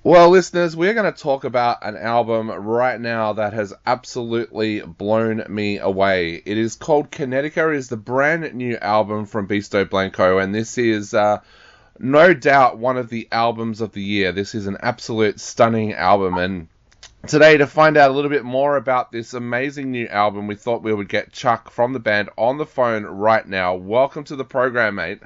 Well, listeners, we're going to talk about an album right now that has absolutely blown me away. It is called Kinetica. It is the brand new album from Beasto Blanco, and this is no doubt one of the albums of the year. This is an absolute stunning album, and today, to find out a little bit more about this amazing new album, we thought we would get Chuck from the band on the phone right now. Welcome to the program, mate.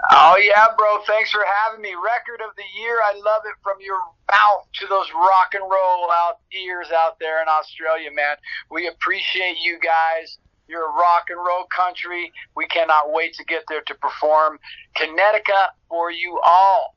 Oh yeah, bro. Thanks for having me. Record of the year. I love it from your mouth to those rock and roll ears out there in Australia, man. We appreciate you guys. You're a rock and roll country. We cannot wait to get there to perform Kinetica for you all.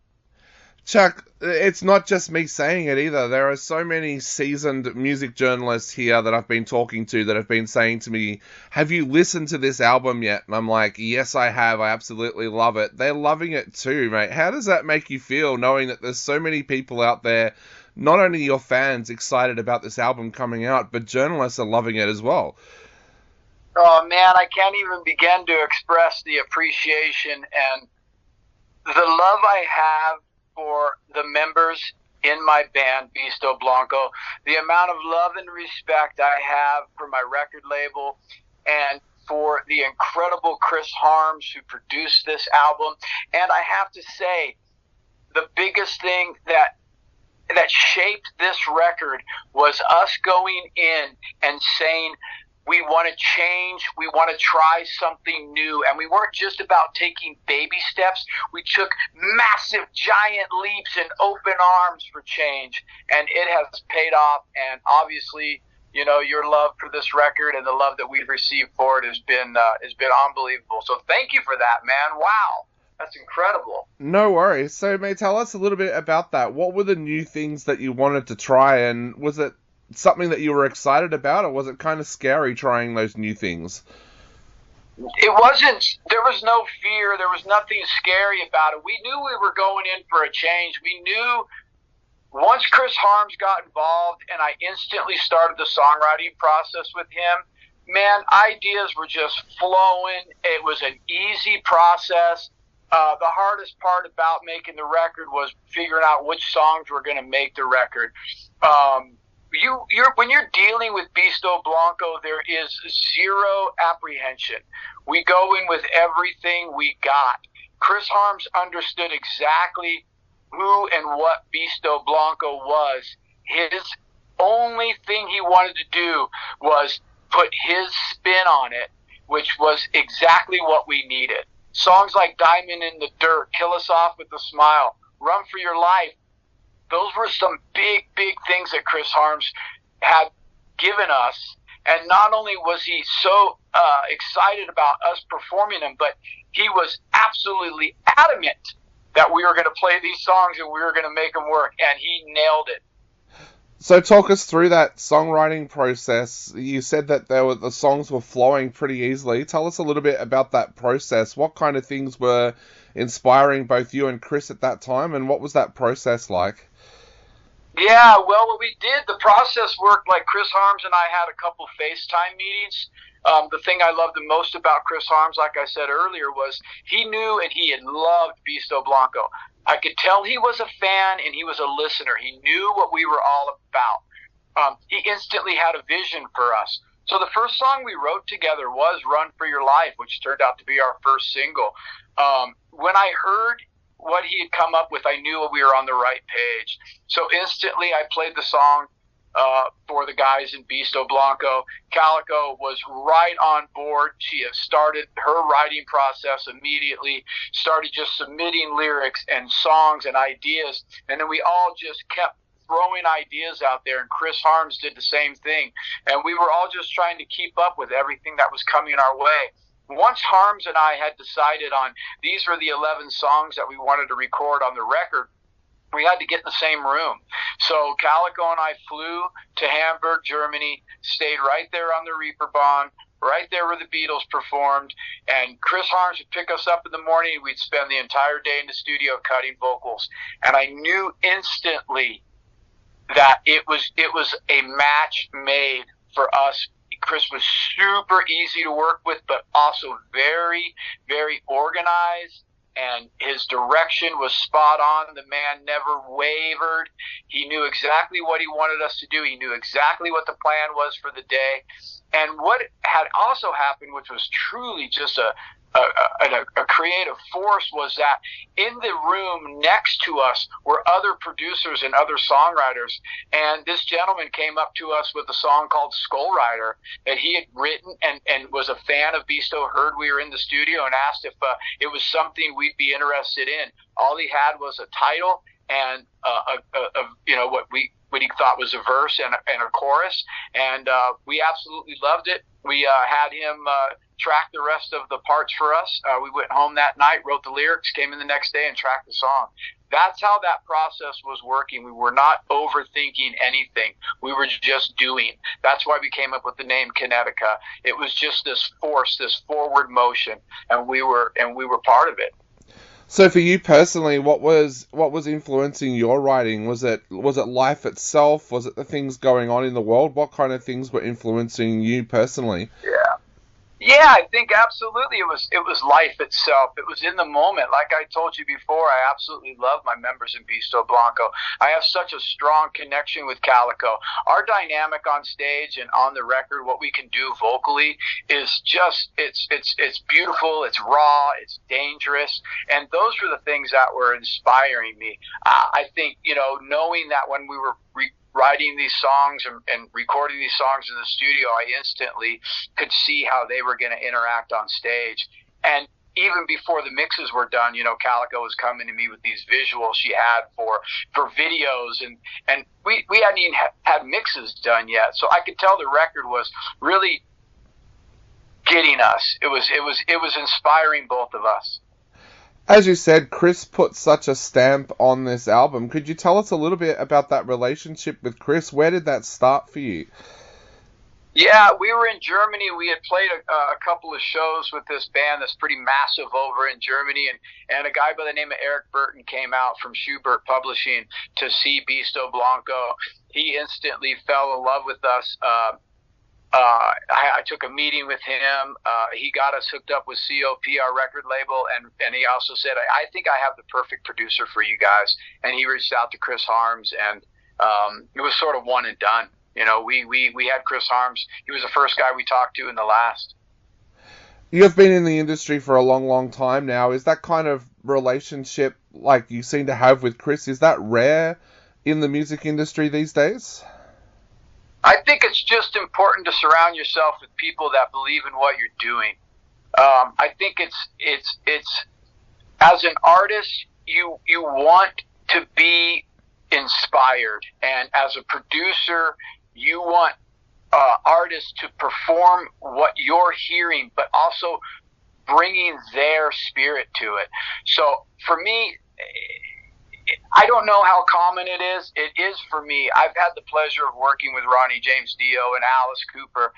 Chuck, it's not just me saying it either. There are so many seasoned music journalists here that I've been talking to that have been saying to me, have you listened to this album yet? And I'm like, yes, I have. I absolutely love it. They're loving it too, mate. How does that make you feel, knowing that there's so many people out there, not only your fans, excited about this album coming out, but journalists are loving it as well? Oh, man, I can't even begin to express the appreciation and the love I have for the members in my band, Beasto Blanco, the amount of love and respect I have for my record label and for the incredible Chris Harms who produced this album. And I have to say, the biggest thing that shaped this record was us going in and saying, we want to change. We want to try something new. And we weren't just about taking baby steps. We took massive, giant leaps and open arms for change. And it has paid off. And obviously, you know, your love for this record and the love that we've received for it has been unbelievable. So thank you for that, man. Wow. That's incredible. No worries. So, mate, tell us a little bit about that. What were the new things that you wanted to try, and was it something that you were excited about, or was it kind of scary trying those new things? It wasn't. There was no fear. There was nothing scary about it. We knew we were going in for a change. We knew once Chris Harms got involved and I instantly started the songwriting process with him, man, ideas were just flowing. It was an easy process. The hardest part about making the record was figuring out which songs were going to make the record. When you're dealing with Beasto Blanco, there is zero apprehension. We go in with everything we got. Chris Harms understood exactly who and what Beasto Blanco was. His only thing he wanted to do was put his spin on it, which was exactly what we needed. Songs like Diamond in the Dirt, Kill Us Off with a Smile, Run for Your Life, those were some big, big things that Chris Harms had given us. And not only was he so excited about us performing them, but he was absolutely adamant that we were going to play these songs and we were going to make them work. And he nailed it. So talk us through that songwriting process. You said that the songs were flowing pretty easily. Tell us a little bit about that process. What kind of things were inspiring both you and Chris at that time, and what was that process like? Yeah, well, what we did, the process worked like Chris Harms and I had a couple FaceTime meetings. The thing I loved the most about Chris Harms, like I said earlier, was he knew and he had loved Beasto Blanco. I could tell he was a fan and he was a listener. He knew what we were all about. He instantly had a vision for us. So the first song we wrote together was Run for Your Life, which turned out to be our first single. When I heard what he had come up with, I knew we were on the right page. So instantly I played the song for the guys in Beasto Blanco. Calico was right on board. She had started her writing process immediately, started just submitting lyrics and songs and ideas, and then we all just kept throwing ideas out there, and Chris Harms did the same thing. And we were all just trying to keep up with everything that was coming our way. Once Harms and I had decided on these were the 11 songs that we wanted to record on the record, we had to get in the same room. So Calico and I flew to Hamburg, Germany, stayed right there on the Reeperbahn, right there where the Beatles performed, and Chris Harms would pick us up in the morning. We'd spend the entire day in the studio cutting vocals. And I knew instantly that it was a match made for us. Chris was super easy to work with, but also very, very organized and his direction was spot on. The man never wavered. He knew exactly what he wanted us to do. He knew exactly what the plan was for the day. And what had also happened, which was truly just a creative force, was that in the room next to us were other producers and other songwriters. And this gentleman came up to us with a song called Skull Rider that he had written, and was a fan of Beasto, heard we were in the studio, and asked if it was something we'd be interested in. All he had was a title and what he thought was a verse and a chorus, and we absolutely loved it. We had him track the rest of the parts for us. We went home that night, wrote the lyrics, came in the next day and tracked the song. That's how that process was working. We were not overthinking anything. We were just doing. That's why we came up with the name Kinetica. It was just this force, this forward motion, and we were part of it. So for you personally, what was influencing your writing? Was it life itself? Was it the things going on in the world? What kind of things were influencing you personally? Yeah, I think absolutely it was life itself. It was in the moment. Like I told you before, I absolutely love my members in Beasto Blanco. I have such a strong connection with Calico. Our dynamic on stage and on the record, what we can do vocally, is just it's beautiful, it's raw, it's dangerous, and those were the things that were inspiring me. I think, knowing that when we were writing these songs and recording these songs in the studio, I instantly could see how they were going to interact on stage. And even before the mixes were done, Calico was coming to me with these visuals she had for videos, and we hadn't even had mixes done yet. So I could tell the record was really getting us. It was inspiring both of us. As you said, Chris put such a stamp on this album. Could you tell us a little bit about that relationship with Chris? Where did that start for you? Yeah, we were in Germany. We had played a couple of shows with this band that's pretty massive over in Germany, and a guy by the name of Eric Burton came out from Schubert Publishing to see Beasto Blanco. He instantly fell in love with us. I took a meeting with him. He got us hooked up with COP, our record label, and he also said, I think I have the perfect producer for you guys. And he reached out to Chris Harms, and it was sort of one and done. We had Chris Harms. He was the first guy we talked to and the last. You've been in the industry for a long, long time now. Is that kind of relationship like you seem to have with Chris, is that rare in the music industry these days? I think it's just important to surround yourself with people that believe in what you're doing. I think it's as an artist, you want to be inspired, and as a producer, you want artists to perform what you're hearing, but also bringing their spirit to it. So for me, I don't know how common it is. It is for me. I've had the pleasure of working with Ronnie James Dio and Alice Cooper,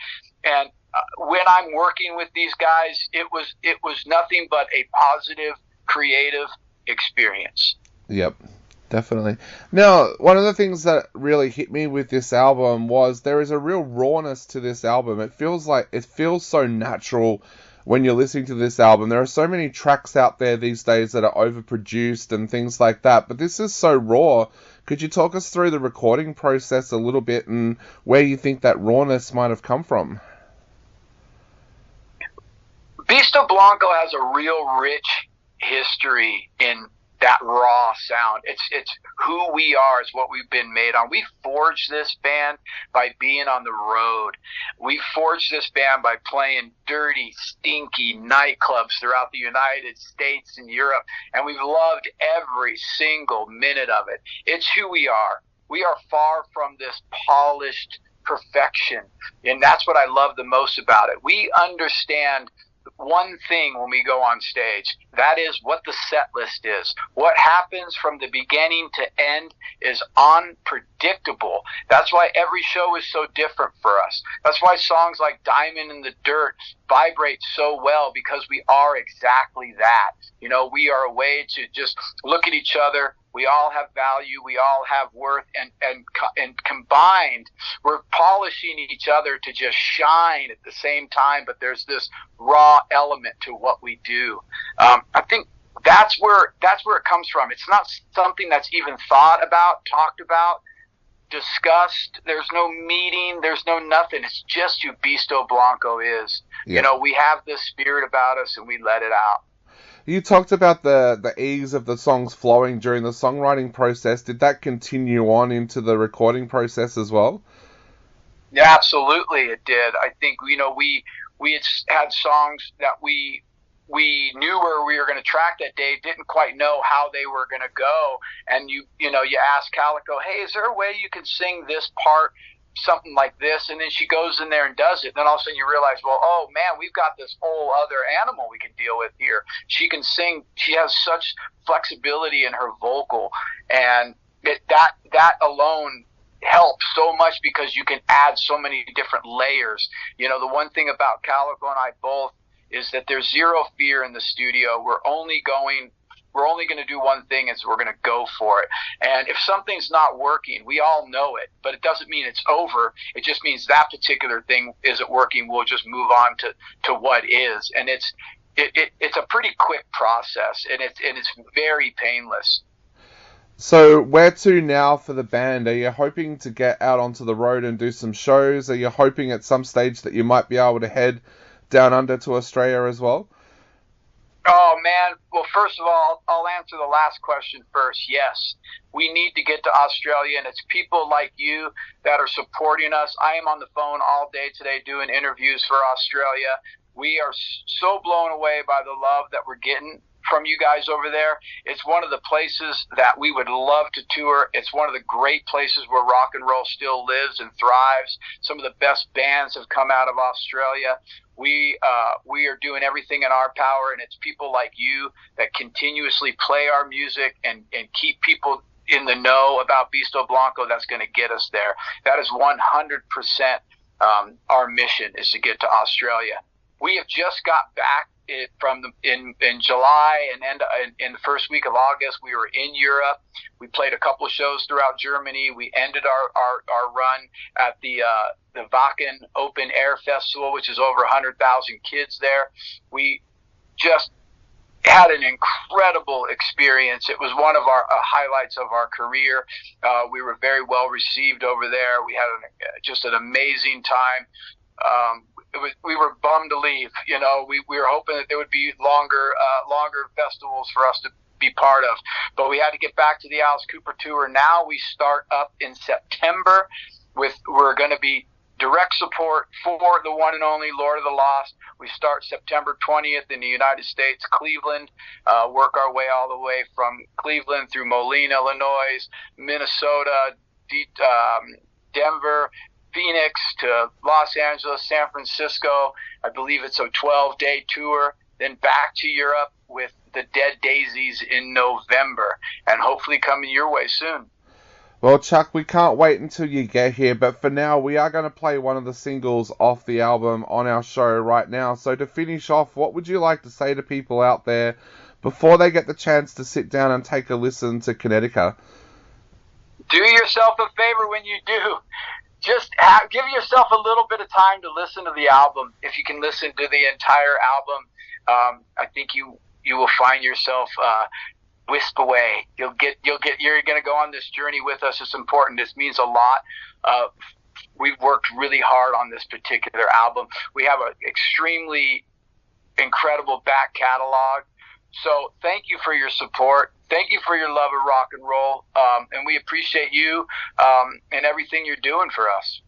and when I'm working with these guys, it was nothing but a positive, creative experience. Yep, definitely. Now, one of the things that really hit me with this album was there is a real rawness to this album. It feels so natural when you're listening to this album. There are so many tracks out there these days that are overproduced and things like that, but this is so raw. Could you talk us through the recording process a little bit and where you think that rawness might have come from? Beasto Blanco has a real rich history in that raw sound. It's who we are. It's what we've been made on. We forged this band by being on the road. We forged this band by playing dirty, stinky nightclubs throughout the United States and Europe, and we've loved every single minute of it. It's who we are. We are far from this polished perfection, and that's what I love the most about it. We understand one thing when we go on stage, that is what the set list is. What happens from the beginning to end is unpredictable. That's why every show is so different for us. That's why songs like Diamond in the Dirt vibrate so well, because we are exactly that. We are a way to just look at each other. We all have value. We all have worth, and combined, we're polishing each other to just shine at the same time. But there's this raw element to what we do. I think that's where it comes from. It's not something that's even thought about, talked about, discussed. There's no meeting. There's no nothing. It's just who Beasto Blanco is. Yeah. We have this spirit about us, and we let it out. You talked about the ease of the songs flowing during the songwriting process. Did that continue on into the recording process as well? Yeah, absolutely, it did. I think we had songs that we knew where we were going to track that day, didn't quite know how they were going to go, and you ask Calico, hey, is there a way you can sing this part, something like this? And then she goes in there and does it. Then all of a sudden you realize, well, oh man, we've got this whole other animal we can deal with here. She can sing. She has such flexibility in her vocal, and that alone helps so much because you can add so many different layers. The one thing about Calico and I both is that there's zero fear in the studio. We're only going to do one thing, is we're going to go for it. And if something's not working, we all know it, but it doesn't mean it's over. It just means that particular thing isn't working. We'll just move on to what is. And it's a pretty quick process, and it's very painless. So where to now for the band? Are you hoping to get out onto the road and do some shows? Are you hoping at some stage that you might be able to head down under to Australia as well? Oh, man. Well, first of all, I'll answer the last question first. Yes, we need to get to Australia, and it's people like you that are supporting us. I am on the phone all day today doing interviews for Australia. We are so blown away by the love that we're getting from you guys over there. It's one of the places that we would love to tour. It's one of the great places where rock and roll still lives and thrives. Some of the best bands have come out of Australia. We are doing everything in our power, and it's people like you that continuously play our music and keep people in the know about Beasto Blanco that's going to get us there. That is 100% our mission, is to get to Australia. We have just got back in July, and in the first week of August we were in Europe. We played a couple of shows throughout Germany. We ended our run at the Wacken Open Air Festival, which is over 100,000 kids there. We just had an incredible experience. It was one of our highlights of our career. We were very well received over there. We had just an amazing time. We were bummed to leave. We were hoping that there would be longer festivals for us to be part of, but we had to get back to the Alice Cooper tour. Now we start up in September we're going to be direct support for the one and only Lord of the Lost. We start September 20th in the United States, Cleveland, work our way all the way from Cleveland through Moline, Illinois, Minnesota, Denver, Phoenix to Los Angeles, San Francisco. I believe it's a 12-day tour. Then back to Europe with the Dead Daisies in November, and hopefully coming your way soon. Well, Chuck, we can't wait until you get here, but for now, we are going to play one of the singles off the album on our show right now. So to finish off, what would you like to say to people out there before they get the chance to sit down and take a listen to Kinetica? Do yourself a favor when you do. Just give yourself a little bit of time to listen to the album. If you can listen to the entire album, I think you will find yourself wisp away. You're going to go on this journey with us. It's important. This means a lot. We've worked really hard on this particular album. We have an extremely incredible back catalog. So thank you for your support. Thank you for your love of rock and roll. And we appreciate you and everything you're doing for us.